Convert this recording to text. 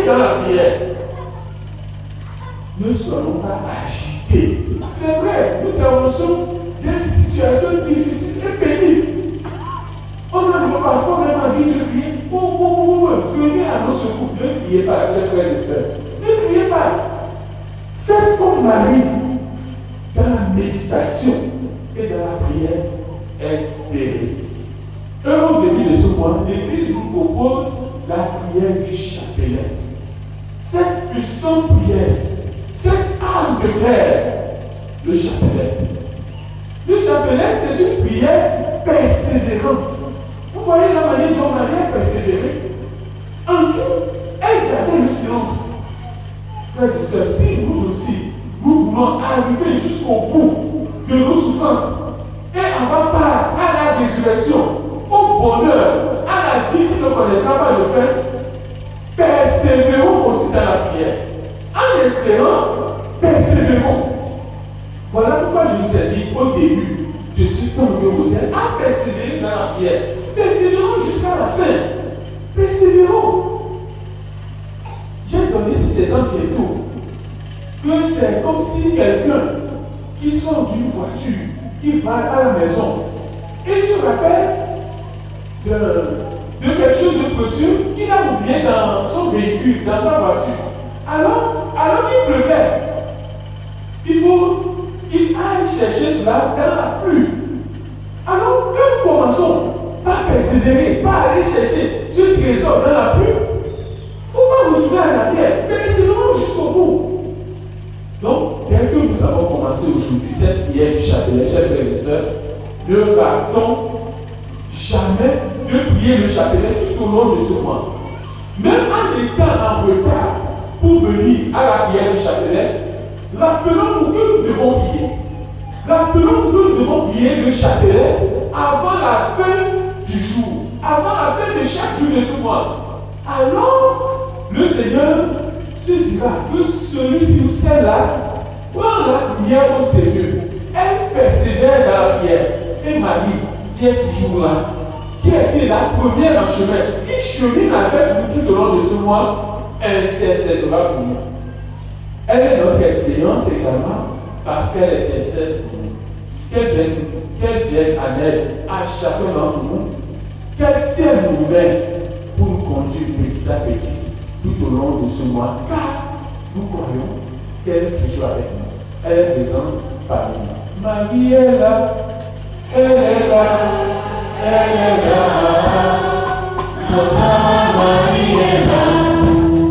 dans la prière. Ne soyons pas agités. C'est vrai, nous traversons des situations difficiles et pénibles. On a parfois même envie de prier. Venez à nos secours. Ne priez pas, chers frères et sœurs. Ne priez pas. Faites comme Marie. Dans la méditation et dans la prière, espérez. Au début de ce mois, l'Église vous propose la prière du chapelet. Cette puissante prière, cette arme de guerre, le chapelet. Le chapelet, c'est une prière persévérante. Vous voyez la manière dont Marie a persévéré. En tout, elle gardait le silence. Frères et sœurs, si nous aussi, nous voulons arriver jusqu'au bout de nos souffrances et avoir part à la résurrection, au bonheur, à la vie qui ne connaîtra pas de fin, persévérons aussi dans la prière. En espérant, persévérons. Voilà pourquoi je vous ai dit au début de ce temps que vous êtes à persévérer dans la prière. Persévérons jusqu'à la fin. Persévérons. J'ai donné cet exemple et tout. Que c'est comme si quelqu'un qui sort d'une voiture, qui va à la maison, et se rappelle de quelque chose de précieux qu'il a oublié dans son véhicule, dans sa voiture. Alors qu'il pleuvait, il faut qu'il aille chercher cela dans la pluie. Alors, quand nous commençons par persévérer, par aller chercher ce trésor dans la pluie, il ne faut pas nous tourner à l'arrière, persévérons jusqu'au bout. Donc, dès que nous avons commencé aujourd'hui cette prière du chapelet, chers frères et sœurs, ne ratons jamais de prier le chapelet tout au long de ce mois. Même en étant en retard pour venir à la prière du chapelet, rappelons-nous que nous devons prier. Rappelons-nous que nous devons prier le chapelet avant la fin du jour, avant la fin de chaque jour de ce mois. Alors, le Seigneur se dira que celui-ci ou celle-là prend la prière au sérieux. Elle persévère dans la prière. Et Marie, qui est toujours là, qui a été la première en chemin, qui chemine avec nous tout au long de ce mois, intercédera pour nous. Elle est notre expérience également parce qu'elle intercède pour nous. Qu'elle vienne en aide à chacun d'entre nous, qu'elle tienne nos mains pour nous conduire petit à petit tout au long de ce mois, car nous croyons qu'elle est toujours avec nous. Elle est présente parmi nous. Marie est là, elle est là, elle est là. Marie est là.